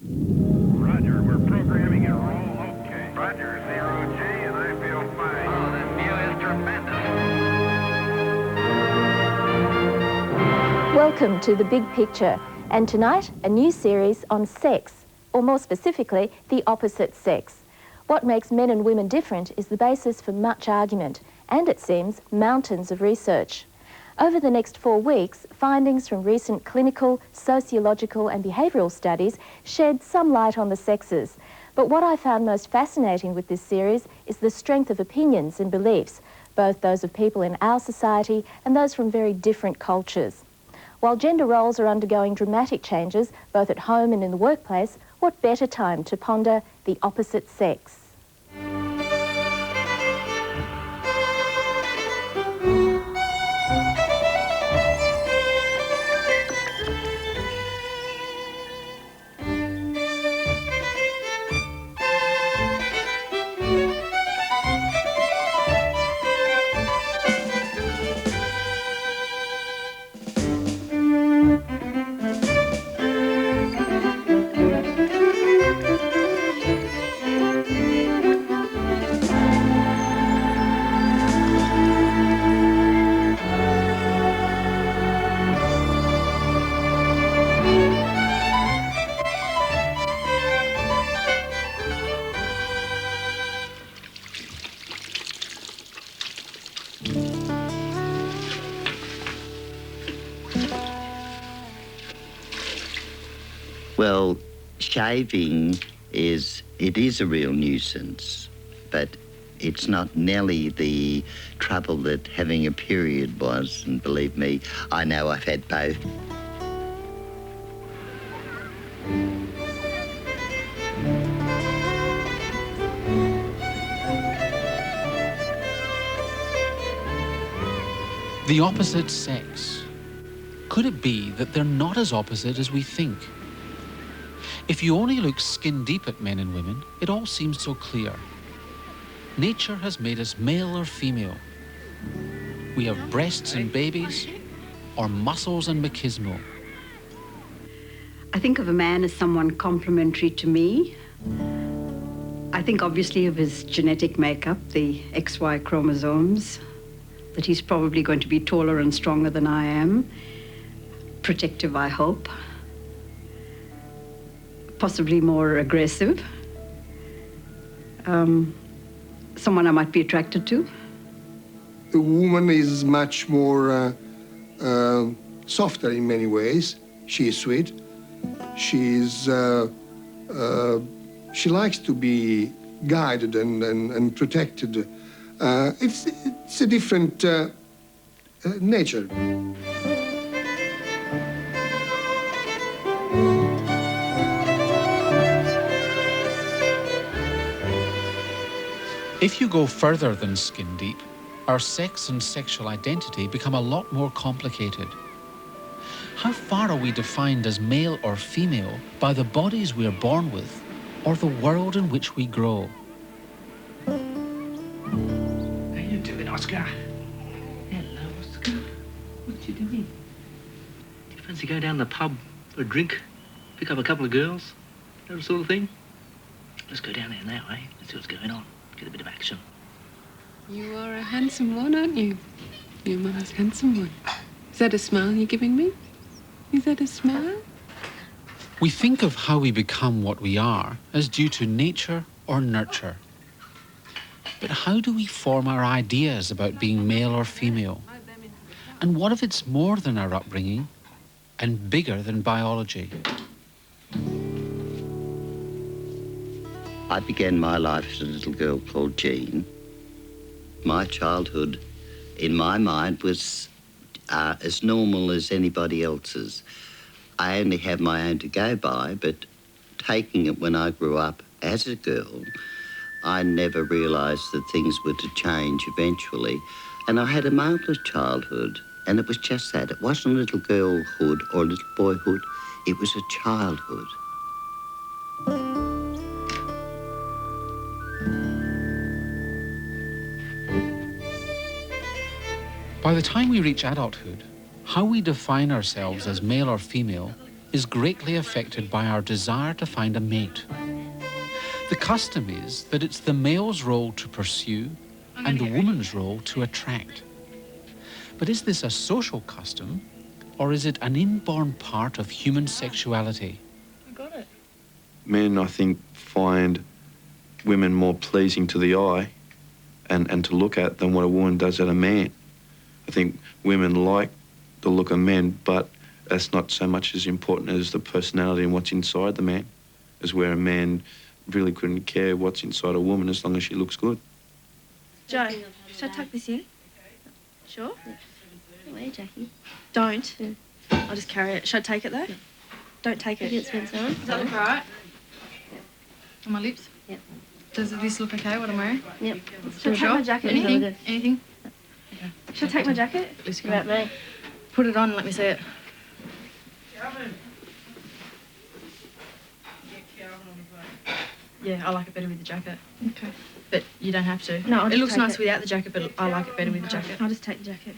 Roger, we're programming and roll. Okay. Roger, 0G, and I feel fine. Oh, this view is tremendous. Welcome to The Big Picture, and tonight a new series on sex, or more specifically, the opposite sex. What makes men and women different is the basis for much argument, and it seems mountains of research. Over the next 4 weeks, findings from recent clinical, sociological and behavioural studies shed some light on the sexes. But what I found most fascinating with this series is the strength of opinions and beliefs, both those of people in our society and those from very different cultures. While gender roles are undergoing dramatic changes, both at home and in the workplace, what better time to ponder the opposite sex? Well, shaving is a real nuisance, but it's not nearly the trouble that having a period was, and believe me, I know I've had both. The opposite sex. Could it be that they're not as opposite as we think? If you only look skin deep at men and women, it all seems so clear. Nature has made us male or female. We have breasts and babies, or muscles and machismo. I think of a man as someone complementary to me. I think obviously of his genetic makeup, the XY chromosomes, that he's probably going to be taller and stronger than I am. Protective, I hope. Possibly more aggressive. Someone I might be attracted to. The woman is much more softer in many ways. She is sweet. She likes to be guided and protected. It's a different nature. If you go further than skin deep, our sex and sexual identity become a lot more complicated. How far are we defined as male or female by the bodies we are born with or the world in which we grow? How you doing, Oscar? Hello, Oscar. What you doing? Do you fancy going down the pub for a drink? Pick up a couple of girls? That sort of thing? Let's go down there now, eh? Let's see what's going on. Get a bit of action. You are a handsome one, aren't you? Your mother's handsome one. Is that a smile you're giving me? Is that a smile? We think of how we become what we are as due to nature or nurture. But how do we form our ideas about being male or female? And what if it's more than our upbringing and bigger than biology? I began my life as a little girl called Jean. My childhood, in my mind, was as normal as anybody else's. I only have my own to go by, but taking it when I grew up as a girl, I never realised that things were to change eventually. And I had a marvellous childhood, and it was just that. It wasn't a little girlhood or a little boyhood, it was a childhood. By the time we reach adulthood, how we define ourselves as male or female is greatly affected by our desire to find a mate. The custom is that it's the male's role to pursue and the woman's role to attract. But is this a social custom, or is it an inborn part of human sexuality? Men, I think, find women more pleasing to the eye and to look at than what a woman does at a man. I think women like the look of men, but that's not so much as important as the personality and what's inside the man, as where a man really couldn't care what's inside a woman as long as she looks good. Joe, should I tuck this in? Sure? Where, Jackie? Don't. I'll just carry it. Should I take it though? Don't take it. Does that look alright? On my lips? Yep. Does this look okay, what I'm wearing? Yep. Should I take my jacket? Anything? Anything? Okay. Should I take my jacket? What about me? Put it on and let me see it. Yeah, I like it better with the jacket. Okay. But you don't have to. No, I'll it just looks take nice it. without the jacket, but I like it better with the jacket. I'll just take the jacket.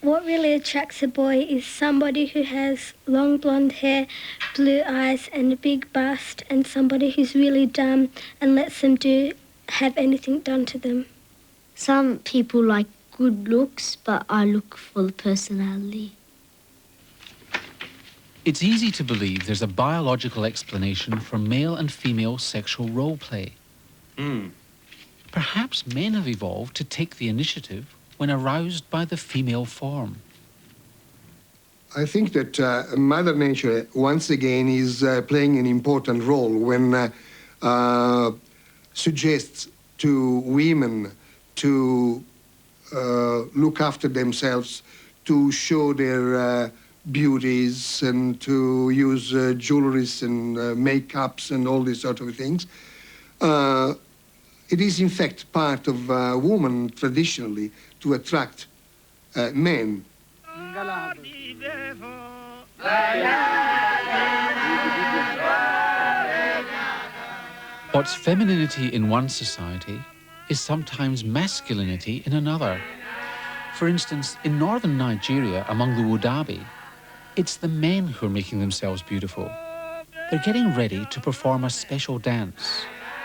What really attracts a boy is somebody who has long blonde hair, blue eyes and a big bust, and somebody who's really dumb and lets them have anything done to them. Some people like good looks, but I look for the personality. It's easy to believe there's a biological explanation for male and female sexual role play. Perhaps men have evolved to take the initiative when aroused by the female form. I think that Mother Nature, once again, is playing an important role when suggests to women to look after themselves, to show their beauties and to use jewelries and makeups and all these sort of things. It is, in fact, part of woman traditionally to attract men. What's femininity in one society is sometimes masculinity in another. For instance, in northern Nigeria, among the Wodabi, it's the men who are making themselves beautiful. They're getting ready to perform a special dance,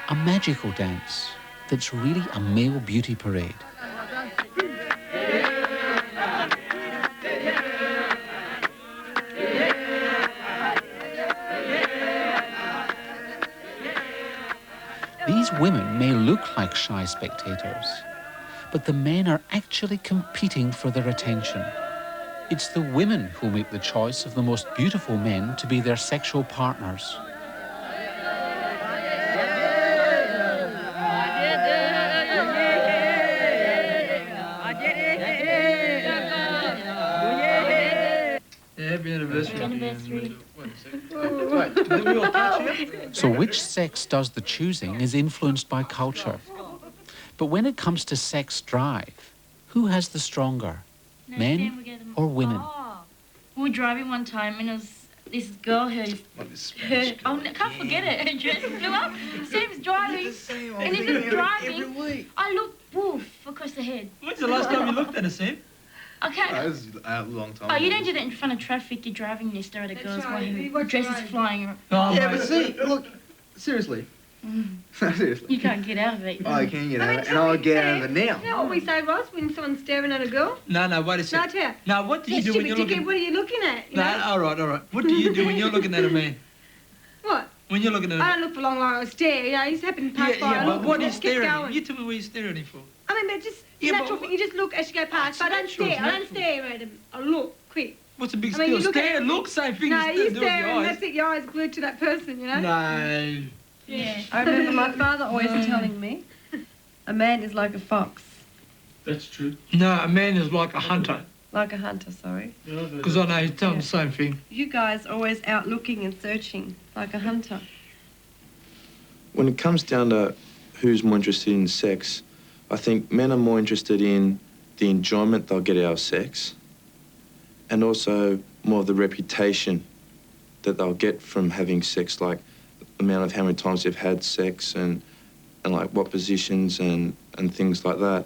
a magical dance that's really a male beauty parade. These women may look like shy spectators, but the men are actually competing for their attention. It's the women who make the choice of the most beautiful men to be their sexual partners. So which sex does the choosing is influenced by culture. But when it comes to sex drive, who has the stronger, men or women? We were driving one time and it was this girl I can't forget it. Her dress blew up. Sam's driving and he's just driving. I looked woof across the head. When's the last time you looked at her, Sam? Okay. That was a long time Oh, ago. you don't do that in front of traffic. You're driving and you stare at a girl's while her dress is flying around. Oh, yeah, but see, look, seriously. Seriously. You can't get out of it. I can get out of it, and I'll get out of it now. You know what we say, Ross, when someone's staring at a girl? No, wait a second. No, Now, what do you do when you're looking... What are you looking at? You No, know? all right. What do you do when you're looking at a man? What? When you're looking at a I man? don't look for long, I stare. You know, he's happened to pass by. Yeah, I but look, what are you just keep staring at? going. You tell me what you're staring at him for. I mean, but just Yeah, natural but thing. You just look as you go past. But I don't natural, stare. it's I don't natural. stare at him. I look, quick. What's the big I mean, deal? you look at Stare, it- look, same thing No, as you do with stare your and eyes. that's it. Your eyes glued to that person, you know? No. Yeah. I remember my father always telling me, a man is like a fox. That's true. No, a man is like a hunter. Like a hunter, sorry. Because I know he's telling the same thing. You guys are always out looking and searching, like a hunter. When it comes down to who's more interested in sex, I think men are more interested in the enjoyment they'll get out of sex and also more of the reputation that they'll get from having sex, like the amount of how many times they've had sex and like what positions and things like that.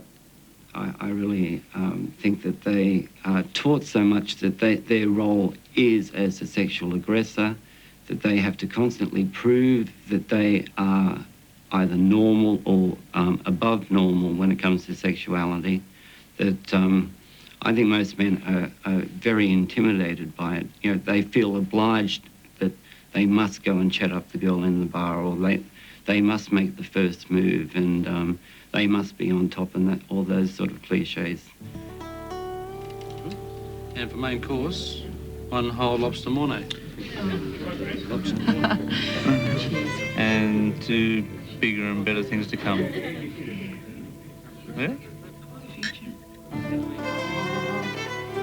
I really think that they are taught so much that their role is as a sexual aggressor, that they have to constantly prove that they are either normal or above normal when it comes to sexuality, that I think most men are very intimidated by it. You know, they feel obliged that they must go and chat up the girl in the bar, or they must make the first move, and they must be on top, and all those sort of cliches. And for main course, 1 whole lobster mornay. And 2 bigger and better things to come. Yeah?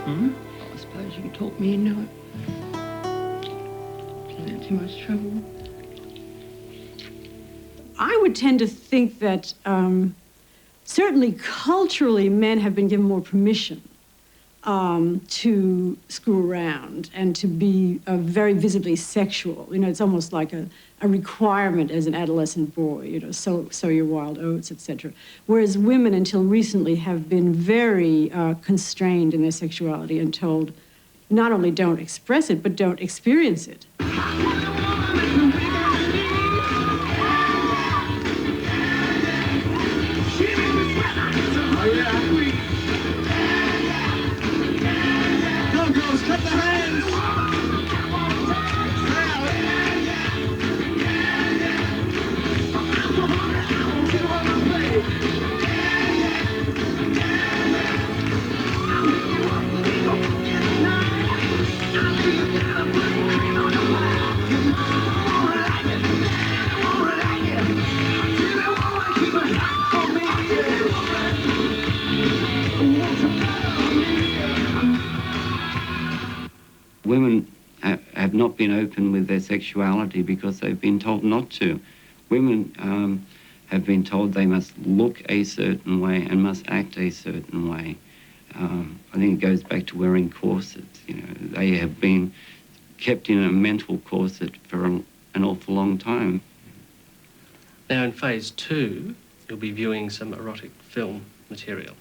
I suppose you can talk me into it. Is that too much trouble? I would tend to think that certainly culturally men have been given more permission to screw around and to be very visibly sexual. You know, it's almost like a requirement as an adolescent boy, you know, sow your wild oats, etc. Whereas women until recently have been very constrained in their sexuality and told not only don't express it, but don't experience it. Women have not been open with their sexuality because they've been told not to. Women have been told they must look a certain way and must act a certain way. I think it goes back to wearing corsets. You know, they have been kept in a mental corset for an awful long time. Now in phase 2, you'll be viewing some erotic film material.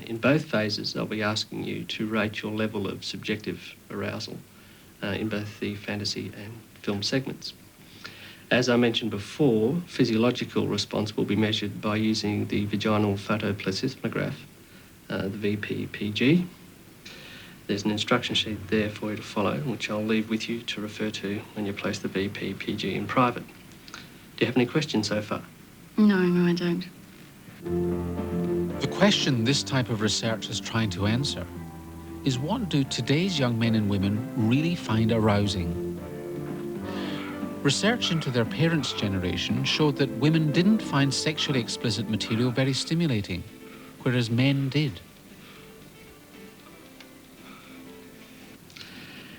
In both phases, I'll be asking you to rate your level of subjective arousal in both the fantasy and film segments. As I mentioned before, physiological response will be measured by using the vaginal photoplethysmograph, the VPPG. There's an instruction sheet there for you to follow, which I'll leave with you to refer to when you place the VPPG in private. Do you have any questions so far? No, I don't. The question this type of research is trying to answer is, what do today's young men and women really find arousing? Research into their parents' generation showed that women didn't find sexually explicit material very stimulating, whereas men did.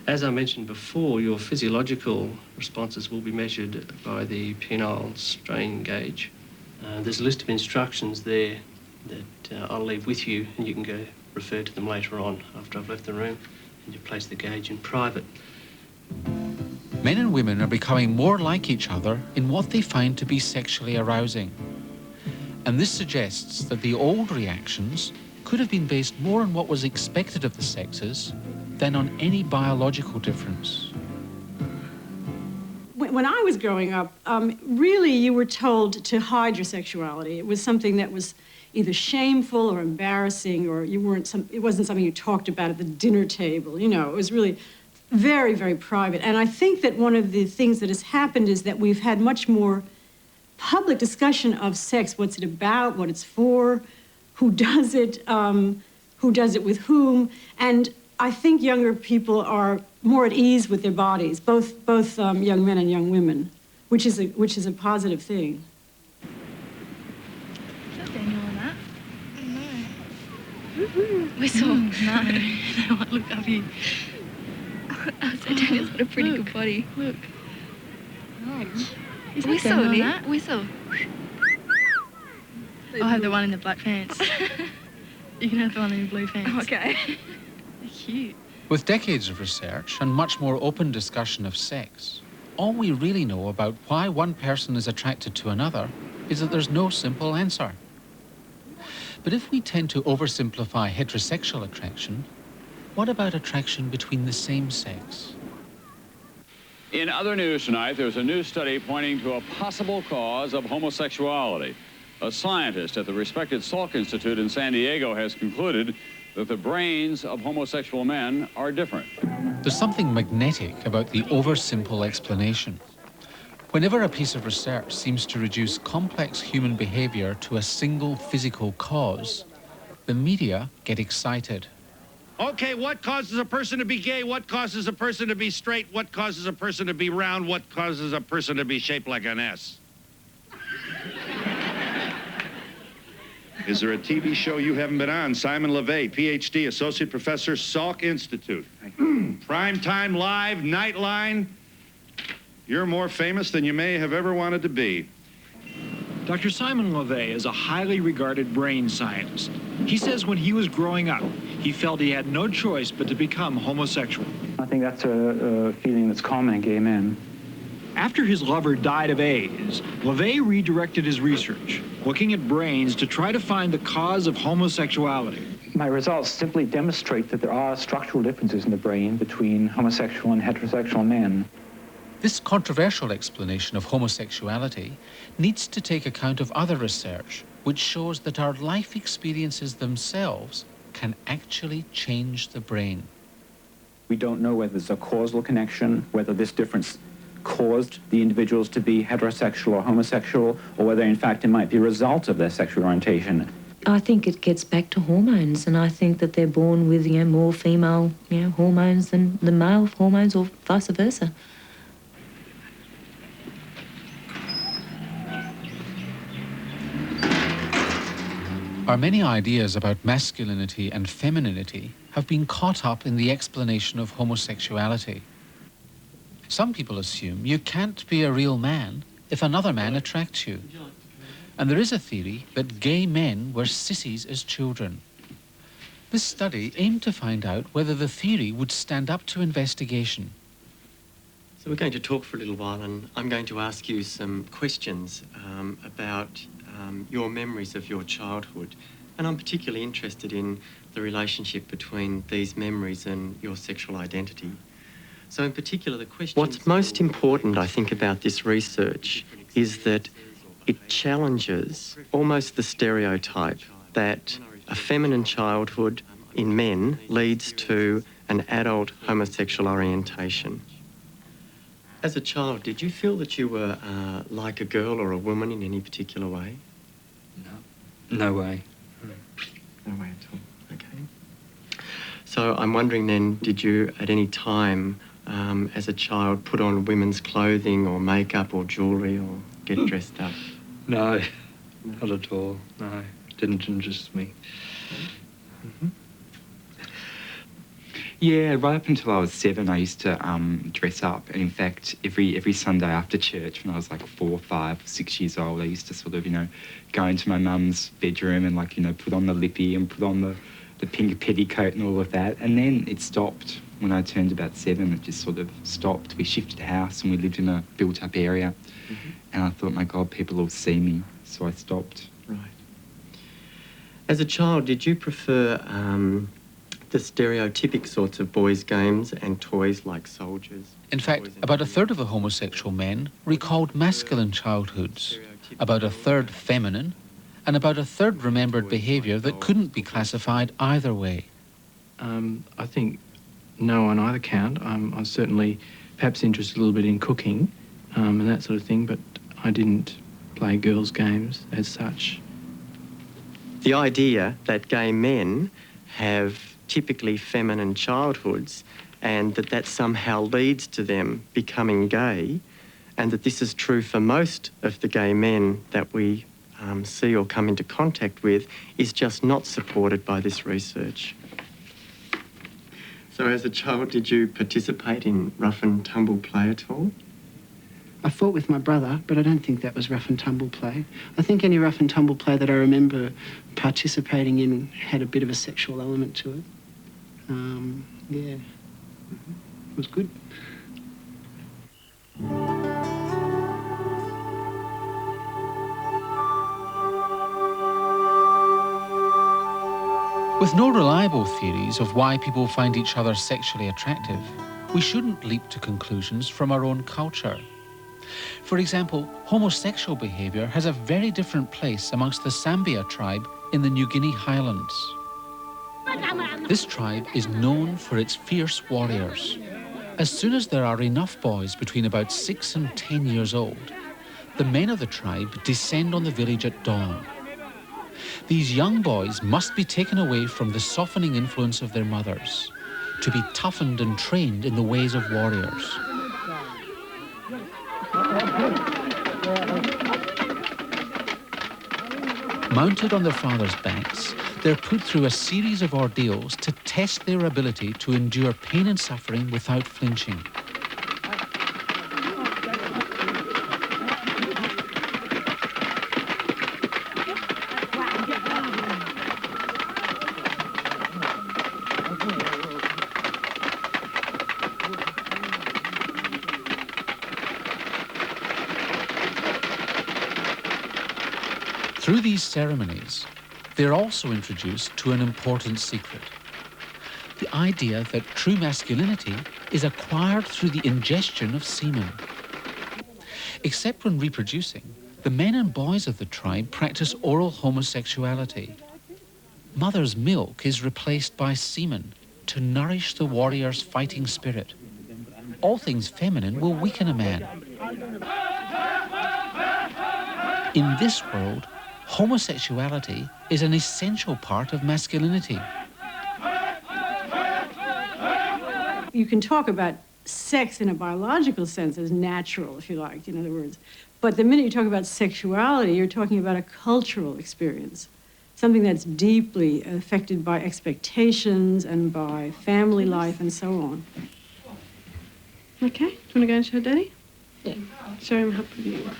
As I mentioned before, your physiological responses will be measured by the penile strain gauge. There's a list of instructions there that I'll leave with you, and you can go refer to them later on after I've left the room, and you place the gauge in private. Men and women are becoming more like each other in what they find to be sexually arousing. And this suggests that the old reactions could have been based more on what was expected of the sexes than on any biological difference. When I was growing up, really you were told to hide your sexuality. It was something that was either shameful or embarrassing, or it wasn't something you talked about at the dinner table. You know, it was really very, very private. And I think that one of the things that has happened is that we've had much more public discussion of sex, what's it about, what it's for, who does it with whom. And I think younger people are more at ease with their bodies, both young men and young women, which is a positive thing. Is that Daniel on that? No. Whistle. No. No, look up here. I said Daniel's got a pretty good body. Look. Oh. Whistle, Nick. Whistle. I'll have the one in the black pants. You can have the one in the blue pants. Okay. They're cute. With decades of research and much more open discussion of sex, all we really know about why one person is attracted to another is that there's no simple answer. But if we tend to oversimplify heterosexual attraction, what about attraction between the same sex? In other news tonight, there's a new study pointing to a possible cause of homosexuality. A scientist at the respected Salk Institute in San Diego has concluded that the brains of homosexual men are different. There's something magnetic about the oversimple explanation. Whenever a piece of research seems to reduce complex human behavior to a single physical cause, the media get excited. Okay, what causes a person to be gay? What causes a person to be straight? What causes a person to be round? What causes a person to be shaped like an S? Is there a TV show you haven't been on? Simon LeVay, PhD, Associate Professor, Salk Institute. Primetime Live, Nightline. You're more famous than you may have ever wanted to be. Dr. Simon LeVay is a highly regarded brain scientist. He says when he was growing up, he felt he had no choice but to become homosexual. I think that's a feeling that's common in gay men. After his lover died of AIDS, LeVay redirected his research, looking at brains to try to find the cause of homosexuality. My results simply demonstrate that there are structural differences in the brain between homosexual and heterosexual men. This controversial explanation of homosexuality needs to take account of other research, which shows that our life experiences themselves can actually change the brain. We don't know whether there's a causal connection, whether this difference caused the individuals to be heterosexual or homosexual, or whether in fact it might be a result of their sexual orientation. I think it gets back to hormones, and I think that they're born with, more female, hormones than the male hormones, or vice versa. Our many ideas about masculinity and femininity have been caught up in the explanation of homosexuality. Some people assume you can't be a real man if another man attracts you. And there is a theory that gay men were sissies as children. This study aimed to find out whether the theory would stand up to investigation. So we're going to talk for a little while, and I'm going to ask you some questions about your memories of your childhood. And I'm particularly interested in the relationship between these memories and your sexual identity. So in particular, the question... What's most important, I think, about this research is that it challenges almost the stereotype that a feminine childhood in men leads to an adult homosexual orientation. As a child, did you feel that you were like a girl or a woman in any particular way? No way. No way at all. Okay. So I'm wondering then, did you at any time as a child put on women's clothing or makeup or jewellery or get dressed up? No, not at all. No, it didn't interest me. Mm-hmm. Yeah, right up until I was 7, I used to dress up. And in fact, every Sunday after church, when I was like 4, 5, 6 years old, I used to sort of, go into my mum's bedroom and put on the lippy and put on the pink petticoat and all of that. And then it stopped. When I turned about 7, it just sort of stopped. We shifted house and we lived in a built-up area. Mm-hmm. And I thought, my God, people will see me. So I stopped. Right. As a child, did you prefer the stereotypic sorts of boys' games and toys like soldiers? In fact, about a third of the homosexual men recalled masculine childhoods, about a third feminine, and about a third remembered behaviour that couldn't be classified either way. I think no on either count. I was certainly perhaps interested a little bit in cooking and that sort of thing, but I didn't play girls' games as such. The idea that gay men have typically feminine childhoods and that somehow leads to them becoming gay, and that this is true for most of the gay men that we see or come into contact with, is just not supported by this research. So as a child, did you participate in rough and tumble play at all? I fought with my brother, but I don't think that was rough and tumble play. I think any rough and tumble play that I remember participating in had a bit of a sexual element to it. Yeah, it was good. With no reliable theories of why people find each other sexually attractive, we shouldn't leap to conclusions from our own culture. For example, homosexual behaviour has a very different place amongst the Sambia tribe in the New Guinea highlands. This tribe is known for its fierce warriors. As soon as there are enough boys between about 6 and 10 years old, the men of the tribe descend on the village at dawn. These young boys must be taken away from the softening influence of their mothers, to be toughened and trained in the ways of warriors. Mounted on their fathers' backs, they're put through a series of ordeals to test their ability to endure pain and suffering without flinching. Through these ceremonies, they're also introduced to an important secret. The idea that true masculinity is acquired through the ingestion of semen. Except when reproducing, the men and boys of the tribe practice oral homosexuality. Mother's milk is replaced by semen to nourish the warrior's fighting spirit. All things feminine will weaken a man. In this world, homosexuality is an essential part of masculinity. You can talk about sex in a biological sense as natural, if you like, in other words. But the minute you talk about sexuality, you're talking about a cultural experience, something that's deeply affected by expectations and by family life and so on. Okay, do you want to go and show Daddy? Yeah. Show him how pretty you are.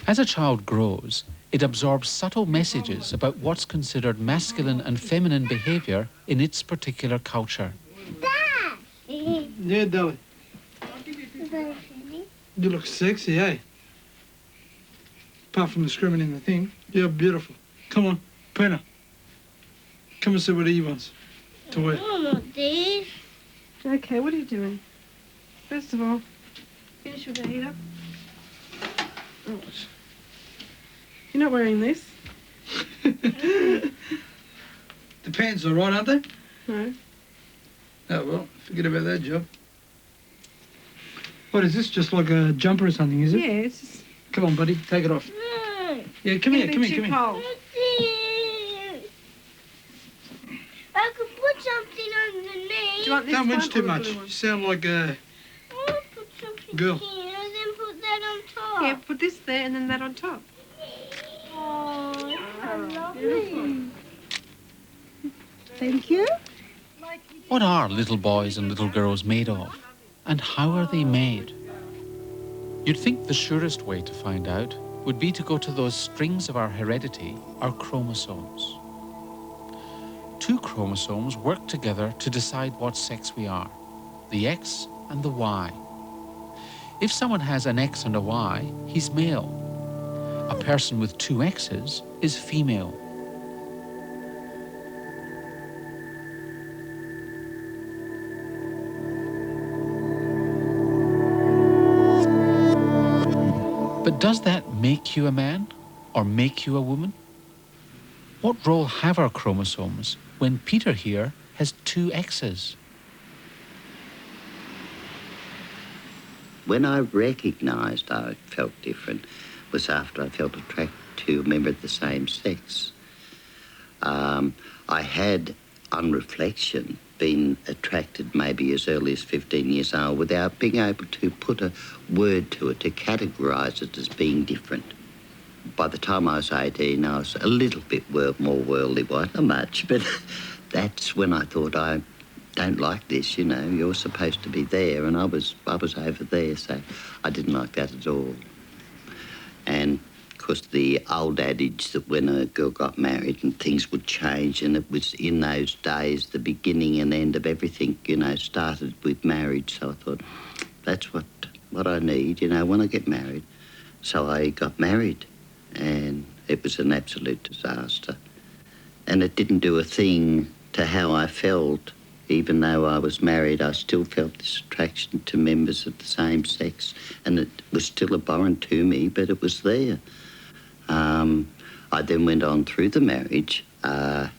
As a child grows, it absorbs subtle messages about what's considered masculine and feminine behaviour in its particular culture. Yeah, darling. You look sexy, eh? Apart from the scrimming in the thing, you're beautiful. Come on, Pena. Come and see what he wants to wear. Okay, what are you doing? First of all, finish with the heater. Oh. You're not wearing this? The pants are right, aren't they? No. Oh, well, forget about that job. What is this, just like a jumper or something, is it? Yeah, it's just... Come on, buddy, take it off. No. Yeah, come here, come here, come here. Cold. I could put something underneath. Do you want this Don't one winch or too the much. blue one? You sound like a I'll put something girl. here and then put that on top. Yeah, put this there and then that on top. Oh, so lovely. Thank you. What are little boys and little girls made of? And how are they made? You'd think the surest way to find out would be to go to those strings of our heredity, our chromosomes. 2 chromosomes work together to decide what sex we are, the X and the Y. If someone has an X and a Y, he's male. A person with 2 X's is female. But does that make you a man or make you a woman? What role have our chromosomes when Peter here has 2 X's? When I recognised I felt different was after I felt attracted to a member of the same sex. I had, on reflection, been attracted maybe as early as 15 years old without being able to put a word to it, to categorise it as being different. By the time I was 18, I was a little bit more worldly, not much, but that's when I thought, I don't like this, you know, you're supposed to be there, and I was over there, so I didn't like that at all. And of course, the old adage that when a girl got married and things would change, and it was in those days the beginning and end of everything, you know, started with marriage. So I thought, that's what I need, you know, when I get married. So I got married, and it was an absolute disaster. And it didn't do a thing to how I felt. Even though I was married, I still felt this attraction to members of the same sex, and it was still abhorrent to me, but it was there. I then went on through the marriage, had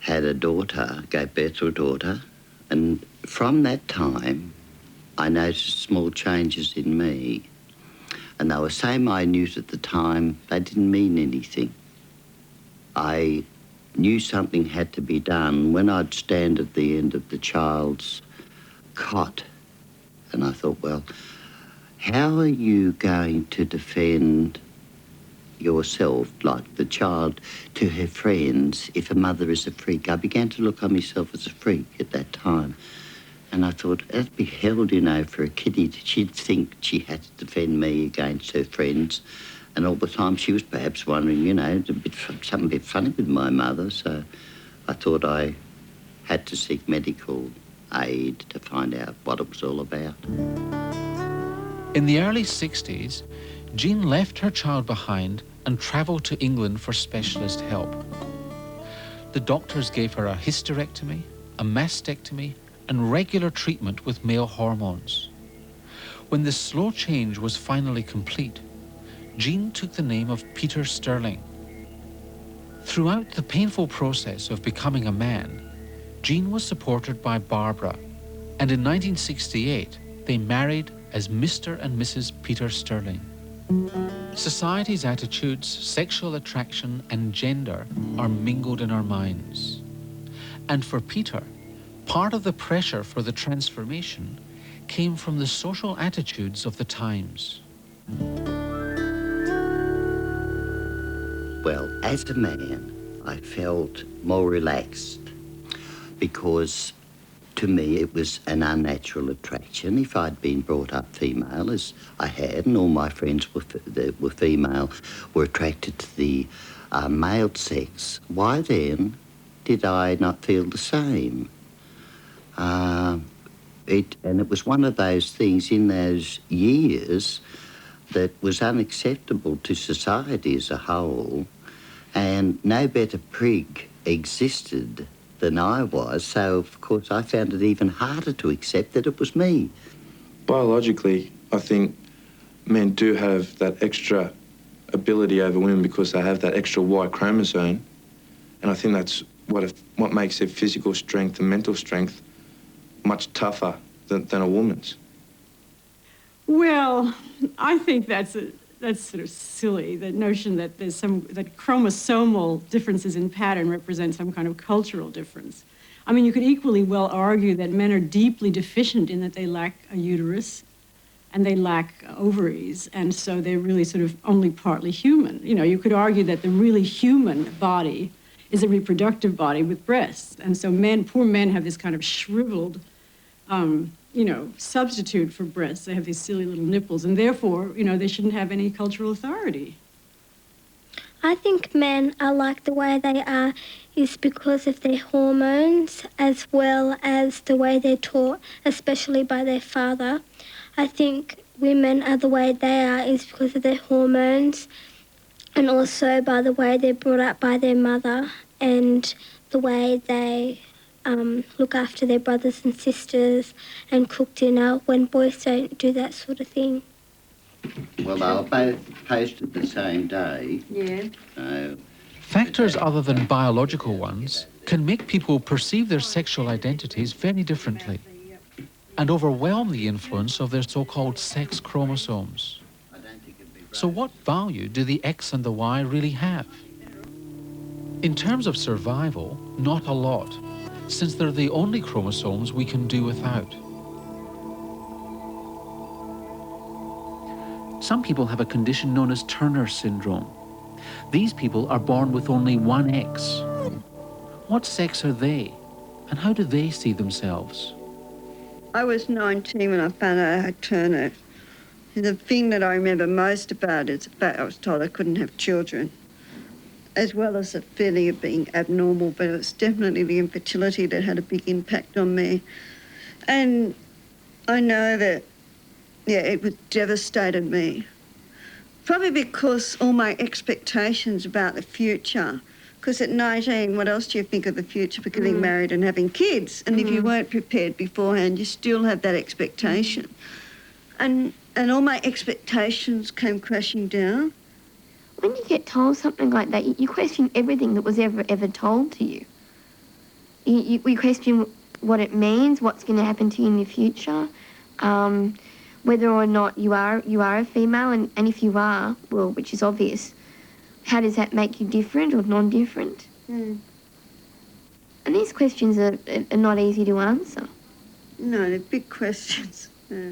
a daughter, gave birth to a daughter, and from that time, I noticed small changes in me. And they were so minute at the time, they didn't mean anything. I knew something had to be done when I'd stand at the end of the child's cot. And I thought, well, how are you going to defend yourself, like the child, to her friends if a mother is a freak? I began to look on myself as a freak at that time. And I thought, that'd be hell, you know, for a kiddie. She'd think she had to defend me against her friends. And all the time she was perhaps wondering, you know, something a bit funny with my mother. So I thought I had to seek medical aid to find out what it was all about. In the early 60s, Jean left her child behind and travelled to England for specialist help. The doctors gave her a hysterectomy, a mastectomy, and regular treatment with male hormones. When the slow change was finally complete, Jean took the name of Peter Sterling. Throughout the painful process of becoming a man, Jean was supported by Barbara, and in 1968, they married as Mr. and Mrs. Peter Sterling. Society's attitudes, sexual attraction, and gender are mingled in our minds. And for Peter, part of the pressure for the transformation came from the social attitudes of the times. Well, as a man, I felt more relaxed because to me it was an unnatural attraction. If I'd been brought up female, as I had, and all my friends that were female were attracted to the male sex, why then did I not feel the same? And it was one of those things in those years that was unacceptable to society as a whole, and no better prig existed than I was, so of course I found it even harder to accept that it was me. Biologically, I think men do have that extra ability over women because they have that extra Y chromosome, and I think that's what makes their physical strength and mental strength much tougher than a woman's. Well, I think that's sort of silly, the notion that that chromosomal differences in pattern represent some kind of cultural difference. I mean, you could equally well argue that men are deeply deficient in that they lack a uterus and they lack ovaries, and so they're really sort of only partly human. You know, you could argue that the really human body is a reproductive body with breasts, and so poor men have this kind of shriveled substitute for breasts. They have these silly little nipples, and therefore, they shouldn't have any cultural authority. I think men are like the way they are is because of their hormones as well as the way they're taught, especially by their father. I think women are the way they are is because of their hormones and also by the way they're brought up by their mother and the way they look after their brothers and sisters and cook dinner when boys don't do that sort of thing. Well, they were both posted the same day. Yeah. Factors other than biological ones can make people perceive their sexual identities very differently and overwhelm the influence of their so-called sex chromosomes. So what value do the X and the Y really have? In terms of survival, not a lot, since they're the only chromosomes we can do without. Some people have a condition known as Turner syndrome. These people are born with only one X. What sex are they, and how do they see themselves? I was 19 when I found out I had Turner. The thing that I remember most about is the fact I was told I couldn't have children, as well as the feeling of being abnormal, but it was definitely the infertility that had a big impact on me. And I know that, it devastated me. Probably because all my expectations about the future Because at 19, what else do you think of the future for getting married and having kids? And if you weren't prepared beforehand, you still have that expectation. And all my expectations came crashing down. When you get told something like that, you question everything that was ever told to you. You question what it means, what's going to happen to you in the future, whether or not you are a female, and if you are, well, which is obvious, how does that make you different or non-different? And these questions are not easy to answer. No, they're big questions. Yeah.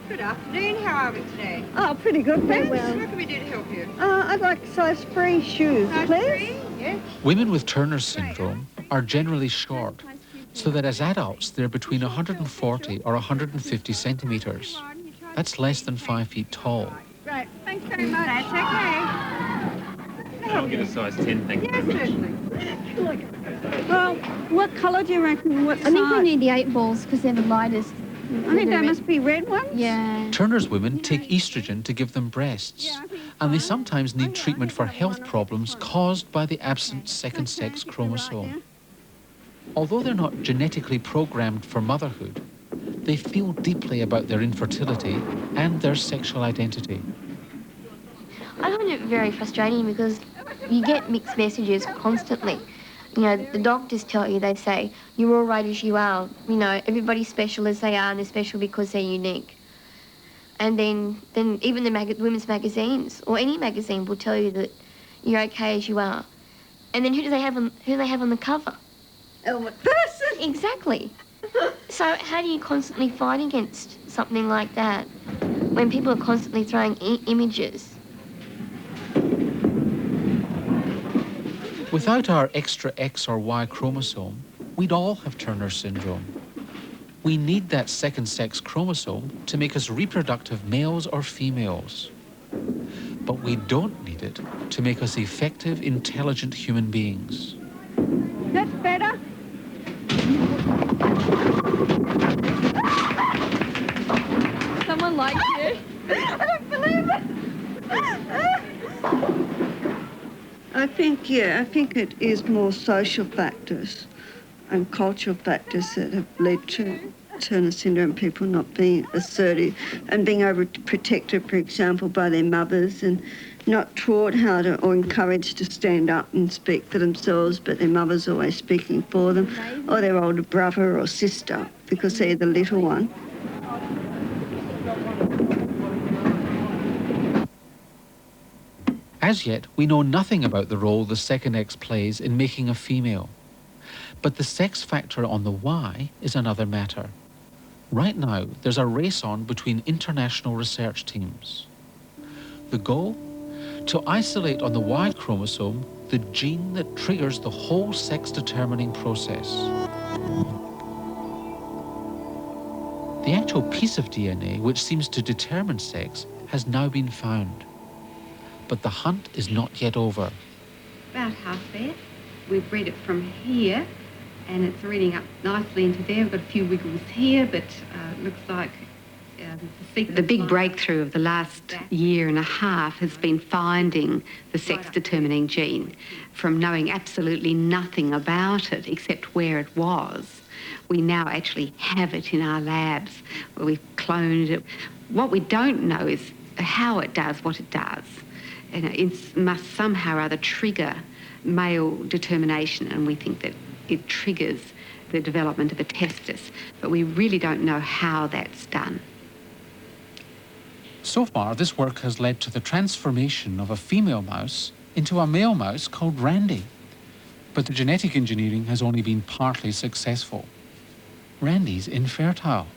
Good afternoon. How are we today? Oh, pretty good, thanks. What can we do to help you? I'd like size 3 shoes, please. Yes. Women with Turner syndrome are generally short, so that as adults they're between 140 or 150 centimetres. That's less than 5 feet tall. Right. Thanks very much. That's okay. I'll get a size 10, thank you. Yes, certainly. Well, what colour do you reckon? What size? I think we need the 8 balls because they're the lightest. I think they must be red ones. Yeah. Turner's women take estrogen to give them breasts, and they sometimes need treatment for health problems caused by the absent second sex chromosome. Although they're not genetically programmed for motherhood, they feel deeply about their infertility and their sexual identity. I find it very frustrating because you get mixed messages constantly. You know, the doctors tell you, they say, you're all right as you are. You know, everybody's special as they are, and they're special because they're unique. And then even the women's magazines, or any magazine, will tell you that you're okay as you are. And then who do they have on the cover? Elmer Person. Exactly. So how do you constantly fight against something like that when people are constantly throwing images? Without our extra X or Y chromosome, we'd all have Turner syndrome. We need that second sex chromosome to make us reproductive males or females. But we don't need it to make us effective, intelligent human beings. That's better. Someone likes you. I don't believe it. I think it is more social factors and cultural factors that have led to Turner syndrome, people not being assertive and being overprotected, for example, by their mothers, and not taught how to or encouraged to stand up and speak for themselves, but their mother's always speaking for them, or their older brother or sister because they're the little one. As yet, we know nothing about the role the second X plays in making a female. But the sex factor on the Y is another matter. Right now, there's a race on between international research teams. The goal? To isolate on the Y chromosome the gene that triggers the whole sex-determining process. The actual piece of DNA which seems to determine sex has now been found. But the hunt is not yet over. About half there. We've read it from here, and it's reading up nicely into there. We've got a few wiggles here, but it looks like the big breakthrough of the last year and a half has been finding the sex-determining gene. From knowing absolutely nothing about it except where it was, we now actually have it in our labs where we've cloned it. What we don't know is how it does what it does. And it must somehow or other trigger male determination, and we think that it triggers the development of a testis, but we really don't know how that's done. So far, this work has led to the transformation of a female mouse into a male mouse called Randy. But the genetic engineering has only been partly successful. Randy's infertile.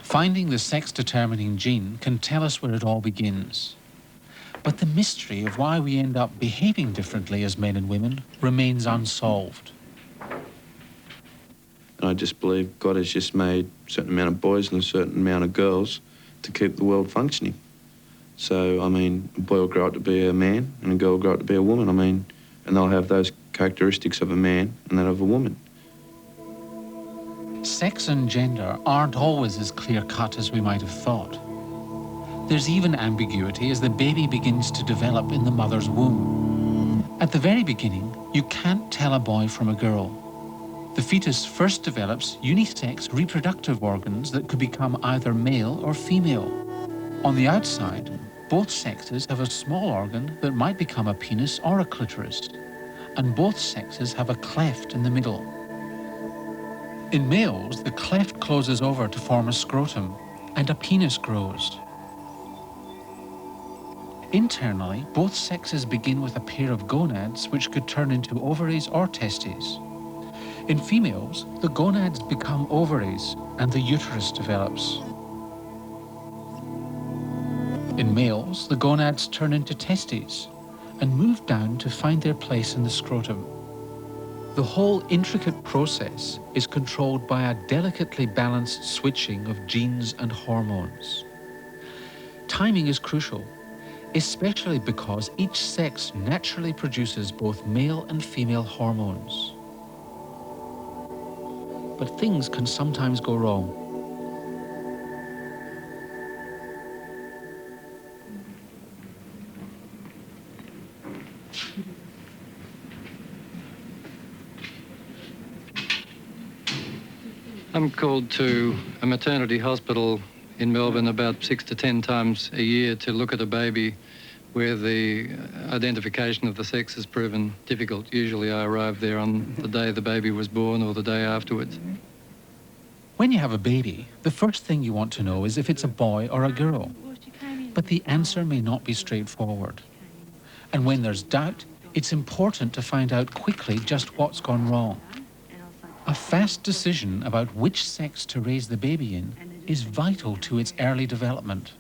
Finding the sex-determining gene can tell us where it all begins. But the mystery of why we end up behaving differently as men and women remains unsolved. And I just believe God has just made a certain amount of boys and a certain amount of girls to keep the world functioning. So, I mean, a boy will grow up to be a man and a girl will grow up to be a woman. I mean, and they'll have those characteristics of a man and that of a woman. Sex and gender aren't always as clear-cut as we might have thought. There's even ambiguity as the baby begins to develop in the mother's womb. At the very beginning, you can't tell a boy from a girl. The fetus first develops unisex reproductive organs that could become either male or female. On the outside, both sexes have a small organ that might become a penis or a clitoris, and both sexes have a cleft in the middle. In males, the cleft closes over to form a scrotum, and a penis grows. Internally, both sexes begin with a pair of gonads which could turn into ovaries or testes. In females, the gonads become ovaries and the uterus develops. In males, the gonads turn into testes and move down to find their place in the scrotum. The whole intricate process is controlled by a delicately balanced switching of genes and hormones. Timing is crucial, especially because each sex naturally produces both male and female hormones. But things can sometimes go wrong. I'm called to a maternity hospital in Melbourne about 6 to 10 times a year to look at a baby where the identification of the sex has proven difficult. Usually I arrive there on the day the baby was born or the day afterwards. When you have a baby, the first thing you want to know is if it's a boy or a girl. But the answer may not be straightforward. And when there's doubt, it's important to find out quickly just what's gone wrong. A fast decision about which sex to raise the baby in is vital to its early development.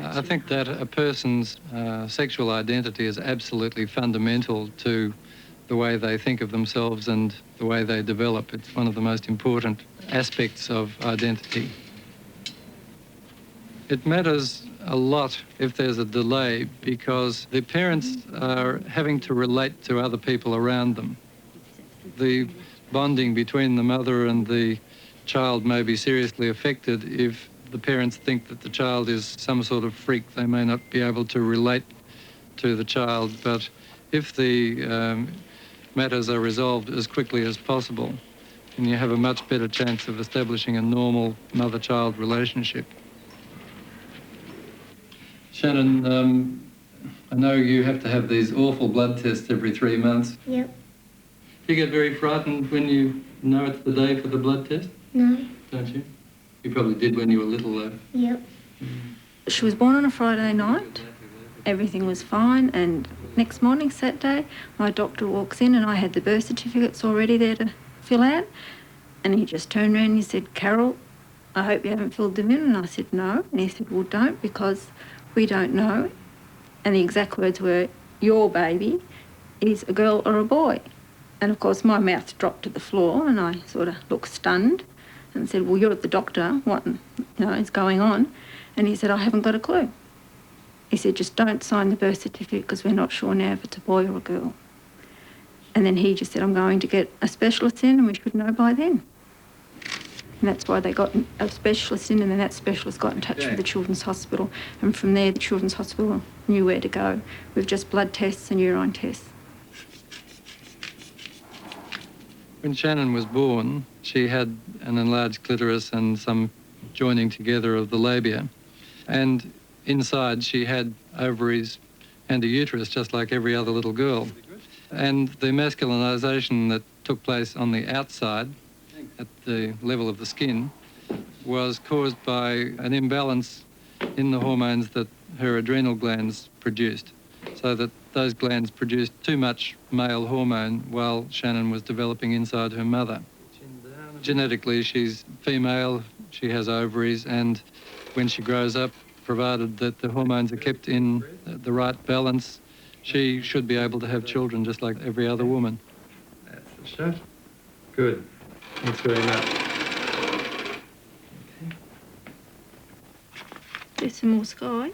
I think that a person's sexual identity is absolutely fundamental to the way they think of themselves and the way they develop. It's one of the most important aspects of identity. It matters a lot if there's a delay because the parents are having to relate to other people around them. The bonding between the mother and the child may be seriously affected if the parents think that the child is some sort of freak. They may not be able to relate to the child, but if the matters are resolved as quickly as possible, then you have a much better chance of establishing a normal mother-child relationship. Shannon, I know you have to have these awful blood tests every 3 months. Yep. Do you get very frightened when you know it's the day for the blood test? No. Don't you? You probably did when you were little, though. Yep. She was born on a Friday night. Everything was fine, and next morning, Saturday, my doctor walks in and I had the birth certificates already there to fill out. And he just turned around and he said, "Carol, I hope you haven't filled them in." And I said, "No." And he said, "Well, don't, because we don't know." And the exact words were, "Your baby is a girl or a boy." And of course my mouth dropped to the floor and I sort of looked stunned and said, "Well, you're the doctor, what is going on?" And he said, "I haven't got a clue." He said, "Just don't sign the birth certificate because we're not sure now if it's a boy or a girl." And then he just said, "I'm going to get a specialist in and we should know by then." And that's why they got a specialist in, and then that specialist got in touch with the Children's Hospital, and from there the Children's Hospital knew where to go with just blood tests and urine tests. When Shannon was born, she had an enlarged clitoris and some joining together of the labia. And inside she had ovaries and a uterus, just like every other little girl. And the masculinization that took place on the outside, at the level of the skin, was caused by an imbalance in the hormones that her adrenal glands produced, so that those glands produced too much male hormone while Shannon was developing inside her mother. Genetically, she's female, she has ovaries, and when she grows up, provided that the hormones are kept in the right balance, she should be able to have children just like every other woman. That's the shot. Good. Thanks very much. There's some more sky.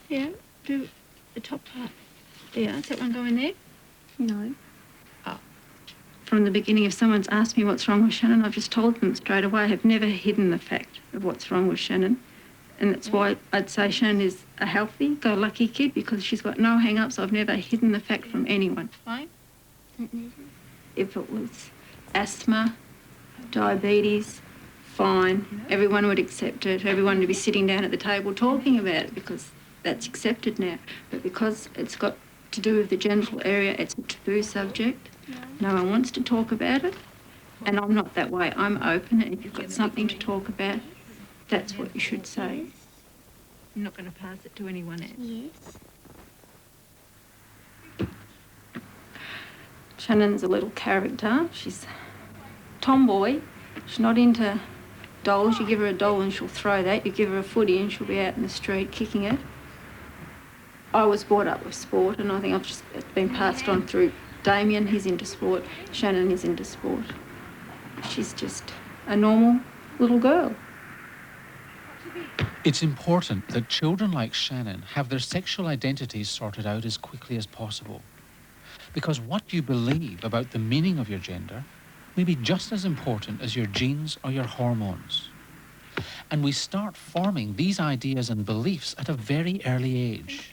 Yeah, do the top part. Yeah, is that one going there? No. Oh. From the beginning, if someone's asked me what's wrong with Shannon, I've just told them straight away. I have never hidden the fact of what's wrong with Shannon. And that's why I'd say Shannon is a healthy, go-lucky kid, because she's got no hang-ups. I've never hidden the fact from anyone. Fine. If it was asthma, diabetes, fine. Everyone would accept it. Everyone would be sitting down at the table talking about it because that's accepted now. But because it's got to do with the genital area, it's a taboo subject. No one wants to talk about it. And I'm not that way. I'm open, and if you've got something to talk about, that's what you should say. I'm not going to pass it to anyone else. Yes. Shannon's a little character. She's tomboy. She's not into dolls. You give her a doll and she'll throw that. You give her a footy and she'll be out in the street kicking it. I was brought up with sport, and I think it's been passed on through Damien. He's into sport. Shannon is into sport. She's just a normal little girl. It's important that children like Shannon have their sexual identities sorted out as quickly as possible. Because what you believe about the meaning of your gender may be just as important as your genes or your hormones. And we start forming these ideas and beliefs at a very early age.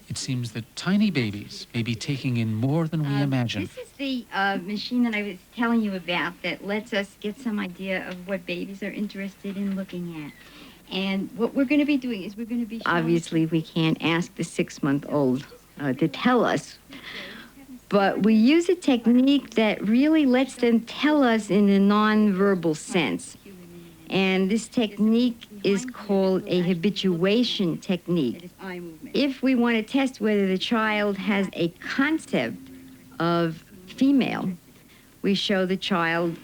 It seems that tiny babies may be taking in more than we imagine. This is the machine that I was telling you about that lets us get some idea of what babies are interested in looking at. And what we're going to be doing is we're going to be showing... Obviously, we can't ask the 6-month-old to tell us. But we use a technique that really lets them tell us in a non-verbal sense. And this technique is called a habituation technique. If we want to test whether the child has a concept of female, we show the child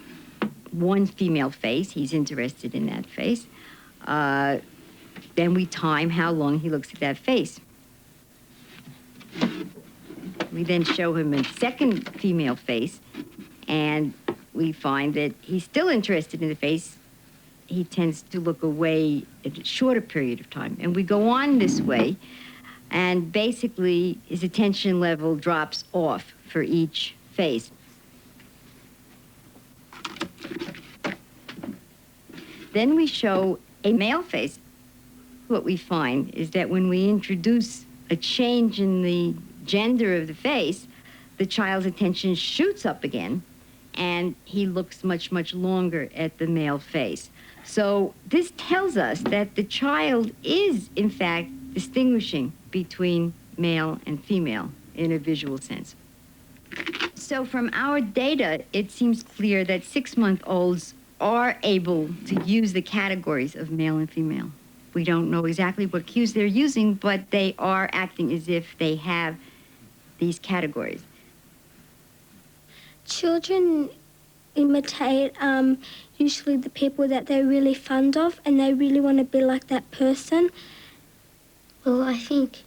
one female face. He's interested in that face. Then we time how long he looks at that face. We then show him a second female face, and we find that he's still interested in the face. He tends to look away at a shorter period of time. And we go on this way, and basically his attention level drops off for each face. Then we show a male face. What we find is that when we introduce a change in the gender of the face, the child's attention shoots up again, and he looks much, much longer at the male face. So this tells us that the child is, in fact, distinguishing between male and female in a visual sense. So from our data, it seems clear that 6-month-olds are able to use the categories of male and female. We don't know exactly what cues they're using, but they are acting as if they have these categories. Children imitate usually the people that they're really fond of, and they really want to be like that person. Well, I think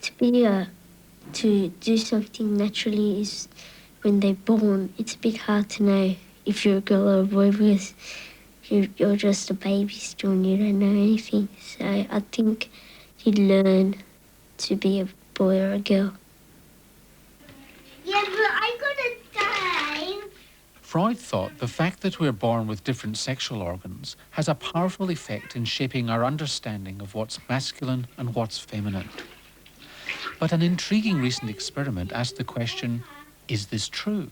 to do something naturally is when they're born. It's a bit hard to know if you're a girl or a boy because you're just a baby still and you don't know anything. So I think you'd learn to be a boy or a girl. Yeah, but I got a time. Freud thought the fact that we're born with different sexual organs has a powerful effect in shaping our understanding of what's masculine and what's feminine. But an intriguing recent experiment asked the question, is this true?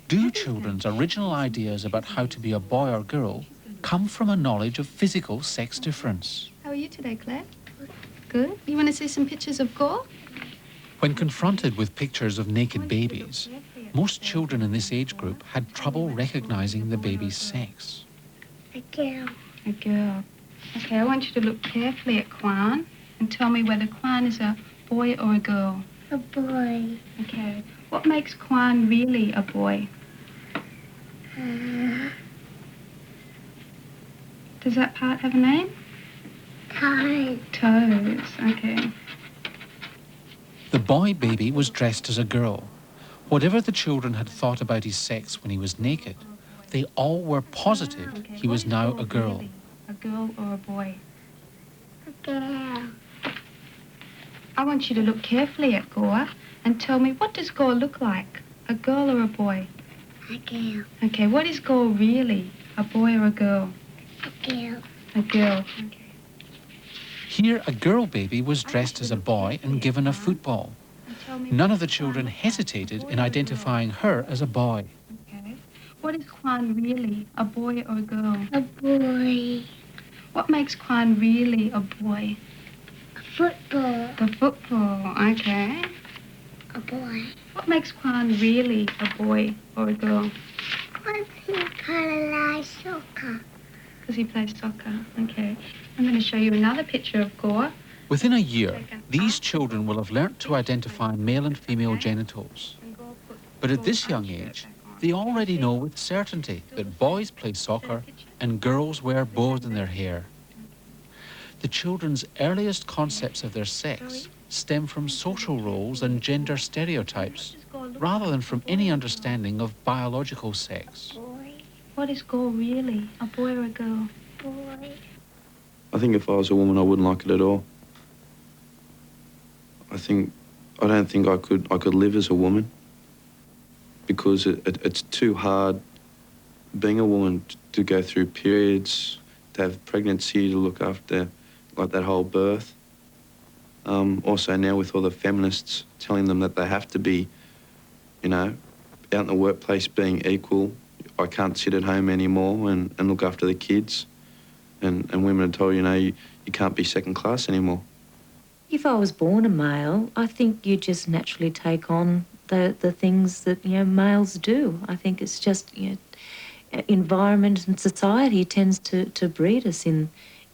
Do children's original ideas about how to be a boy or girl come from a knowledge of physical sex difference? How are you today, Claire? Good. You want to see some pictures of Gore? When confronted with pictures of naked babies, most children in this age group had trouble recognizing the baby's sex. A girl. A girl. Okay, I want you to look carefully at Kwan and tell me whether Kwan is a boy or a girl. A boy. Okay. What makes Kwan really a boy? Does that part have a name? Toes. Toes. Okay. The boy baby was dressed as a girl. Whatever the children had thought about his sex when he was naked, they all were positive he was now a girl. A girl or a boy? A girl. I want you to look carefully at Gore and tell me, what does Gore look like? A girl or a boy? A girl. Okay, what is Gore really? A boy or a girl? A girl. A girl. Okay. Here, a girl baby was dressed as a boy and given a football. None of the children hesitated in identifying her as a boy. Okay. What is Kwan really, a boy or a girl? A boy. What makes Kwan really a boy? Football. The football, okay. A boy. What makes Kwan really a boy or a girl? Because he plays soccer. Because he plays soccer, okay. I'm going to show you another picture of Gore. Within a year, these children will have learnt to identify male and female genitals. But at this young age, they already know with certainty that boys play soccer and girls wear bows in their hair. The children's earliest concepts of their sex stem from social roles and gender stereotypes, rather than from any understanding of biological sex. What is Gore really, a boy or a girl? Boy. I think if I was a woman, I wouldn't like it at all. I don't think I could live as a woman, because it's too hard being a woman to go through periods, to have pregnancy, to look after, like that whole birth. Also now with all the feminists telling them that they have to be, you know, out in the workplace being equal. I can't sit at home anymore and look after the kids. And women are told, you know, you can't be second class anymore. If I was born a male, I think you just naturally take on the things that, you know, males do. I think it's just, you know, environment and society tends to breed us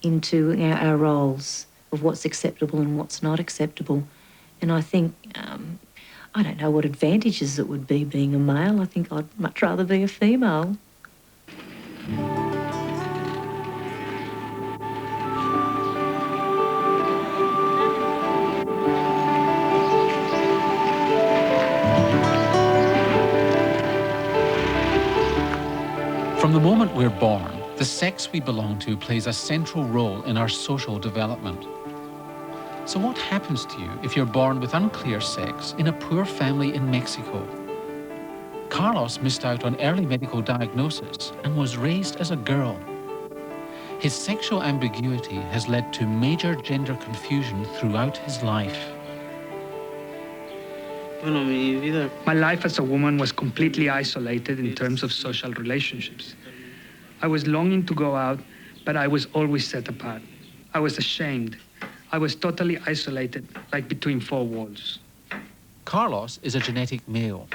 into our roles of what's acceptable and what's not acceptable. And I think, I don't know what advantages it would be being a male. I think I'd much rather be a female. From the moment we're born, the sex we belong to plays a central role in our social development. So what happens to you if you're born with unclear sex in a poor family in Mexico? Carlos missed out on early medical diagnosis and was raised as a girl. His sexual ambiguity has led to major gender confusion throughout his life. My life as a woman was completely isolated in terms of social relationships. I was longing to go out, but I was always set apart. I was ashamed. I was totally isolated, like between four walls. Carlos is a genetic male,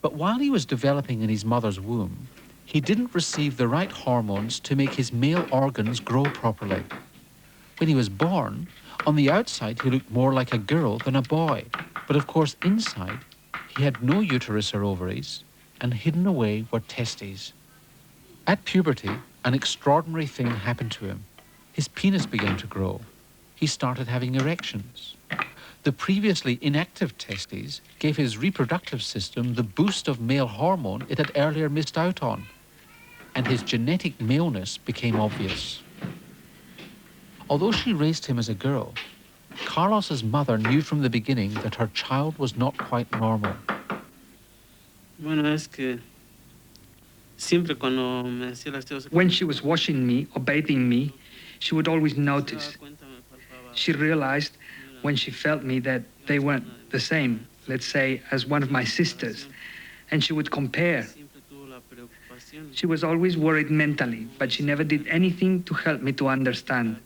but while he was developing in his mother's womb, he didn't receive the right hormones to make his male organs grow properly. When he was born, on the outside he looked more like a girl than a boy, but of course inside he had no uterus or ovaries, and hidden away were testes. At puberty, an extraordinary thing happened to him. His penis began to grow. He started having erections. The previously inactive testes gave his reproductive system the boost of male hormone it had earlier missed out on, and his genetic maleness became obvious. Although she raised him as a girl, Carlos's mother knew from the beginning that her child was not quite normal. When she was washing me or bathing me, she would always notice. She realized when she felt me that they weren't the same, let's say, as one of my sisters, and she would compare. She was always worried mentally, but she never did anything to help me to understand.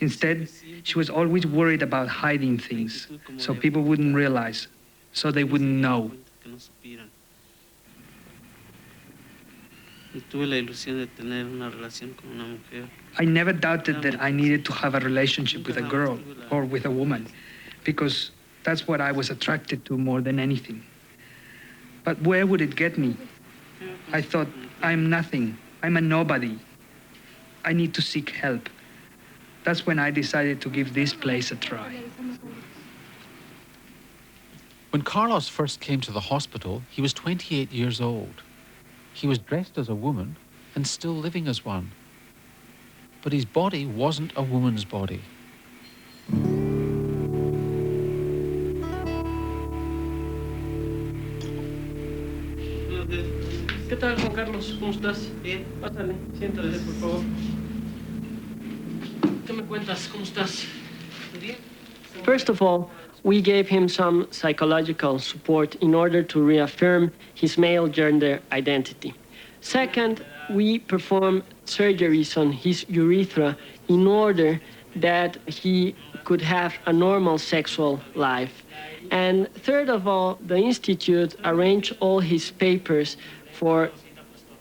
Instead, she was always worried about hiding things, so people wouldn't realize, so they wouldn't know. I never doubted that I needed to have a relationship with a girl or with a woman, because that's what I was attracted to more than anything. But where would it get me? I thought, I'm nothing. I'm a nobody. I need to seek help. That's when I decided to give this place a try. When Carlos first came to the hospital, he was 28 years old. He was dressed as a woman and still living as one. But his body wasn't a woman's body. ¿Qué tal, Juan Carlos? ¿Cómo estás? Bien. Pásale, siéntate, por favor. ¿Qué me cuentas? ¿Cómo estás? ¿Bien? First of all, we gave him some psychological support in order to reaffirm his male gender identity. Second, we performed surgeries on his urethra in order that he could have a normal sexual life. And third of all, the Institute arranged all his papers for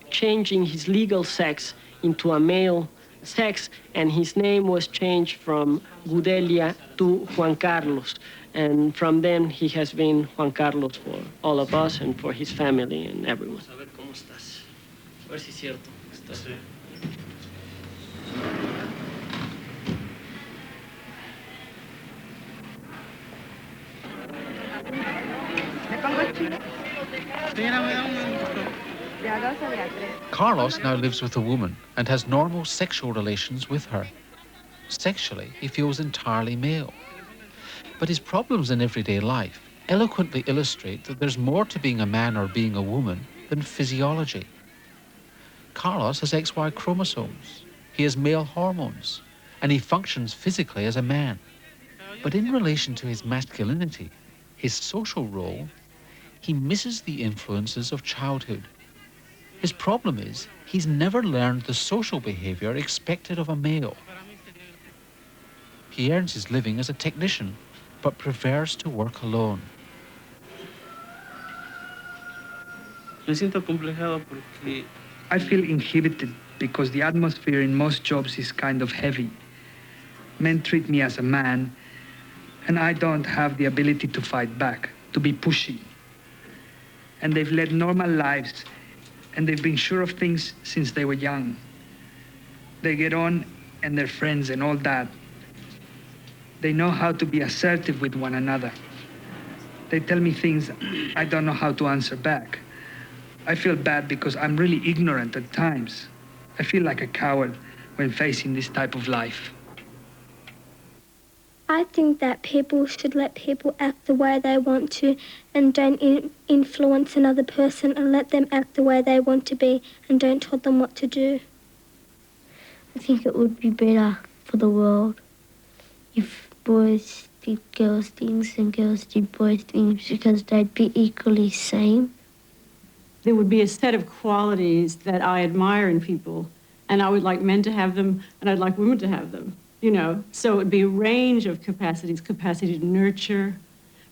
changing his legal sex into a male sex, and his name was changed from Gudelia to Juan Carlos. And from then, he has been Juan Carlos for all of us and for his family and everyone. A ver cómo estás. A ver si es cierto. Estás bien. Carlos now lives with a woman and has normal sexual relations with her. Sexually, he feels entirely male. But his problems in everyday life eloquently illustrate that there's more to being a man or being a woman than physiology. Carlos has XY chromosomes, he has male hormones, and he functions physically as a man. But in relation to his masculinity, his social role, he misses the influences of childhood. His problem is he's never learned the social behavior expected of a male. He earns his living as a technician, but prefers to work alone. Me siento complejado porque I feel inhibited because the atmosphere in most jobs is kind of heavy. Men treat me as a man, and I don't have the ability to fight back, to be pushy. And they've led normal lives, and they've been sure of things since they were young. They get on, and they're friends and all that. They know how to be assertive with one another. They tell me things I don't know how to answer back. I feel bad because I'm really ignorant at times. I feel like a coward when facing this type of life. I think that people should let people act the way they want to and don't influence another person, and let them act the way they want to be and don't tell them what to do. I think it would be better for the world if boys did girls' things and girls did boys' things, because they'd be equally same. There would be a set of qualities that I admire in people, and I would like men to have them, and I'd like women to have them, you know? So it would be a range of capacities: capacity to nurture,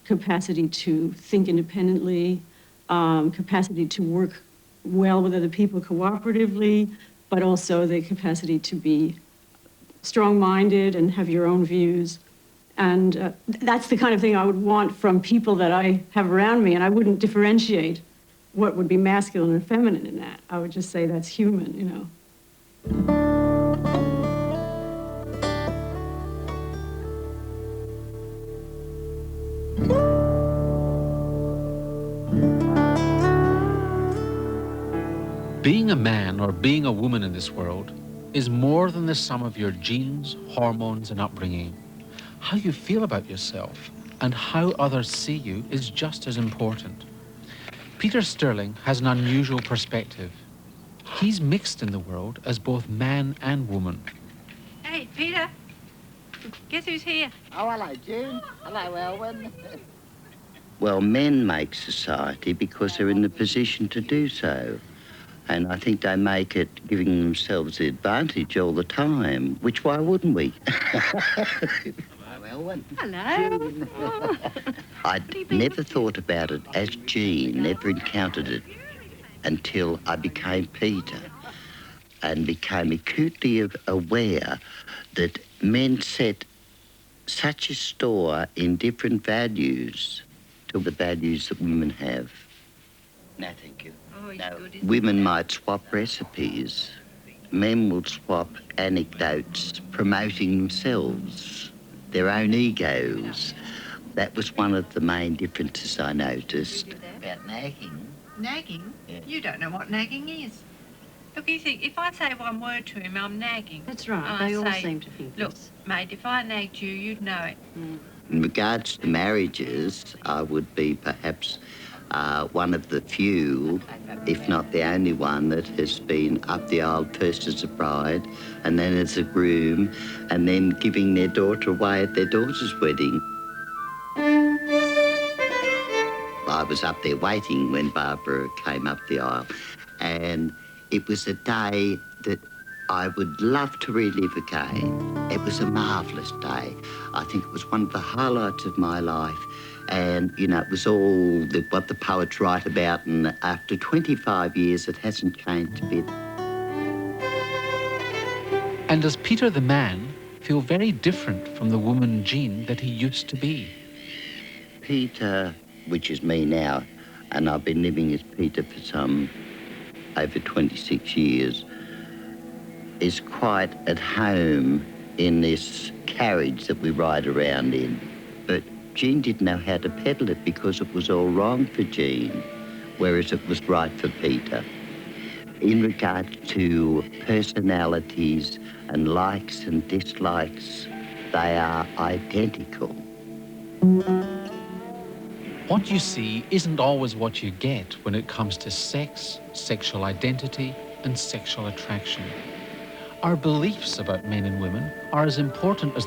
capacity to think independently, capacity to work well with other people cooperatively, but also the capacity to be strong-minded and have your own views. And that's the kind of thing I would want from people that I have around me, and I wouldn't differentiate what would be masculine or feminine in that. I would just say that's human, you know. Being a man or being a woman in this world is more than the sum of your genes, hormones, and upbringing. How you feel about yourself and how others see you is just as important. Peter Sterling has an unusual perspective. He's mixed in the world as both man and woman. Hey, Peter. Guess who's here? Oh, hello, June. Hello, Elwyn. Well, men make society because they're in the position to do so. And I think they make it giving themselves the advantage all the time, which why wouldn't we? Hello, Elwyn. Hello. I'd never thought about it as Jean, never encountered it until I became Peter and became acutely aware that men set such a store in different values to the values that women have. No, thank you. No, women might swap recipes. Men will swap anecdotes promoting themselves, their own egos. That was one of the main differences I noticed. About nagging. Nagging? Yeah. You don't know what nagging is. Look, you think, if I say one word to him, I'm nagging. That's right. And They I all say, seem to think look, this. mate, if I nagged you, you'd know it. In regards to marriages, I would be perhaps one of the few, if not the only one, that has been up the aisle first as a bride and then as a groom and then giving their daughter away at their daughter's wedding. I was up there waiting when Barbara came up the aisle, and it was a day that I would love to relive again. It was a marvellous day. I think it was one of the highlights of my life. And, you know, it was all what the poets write about, and after 25 years, it hasn't changed a bit. And does Peter the man feel very different from the woman Jean that he used to be? Peter, which is me now, and I've been living as Peter for some over 26 years, is quite at home in this carriage that we ride around in. But Jean didn't know how to pedal it because it was all wrong for Jean, whereas it was right for Peter. In regard to personalities and likes and dislikes, they are identical. What you see isn't always what you get when it comes to sex, sexual identity, and sexual attraction. Our beliefs about men and women are as important as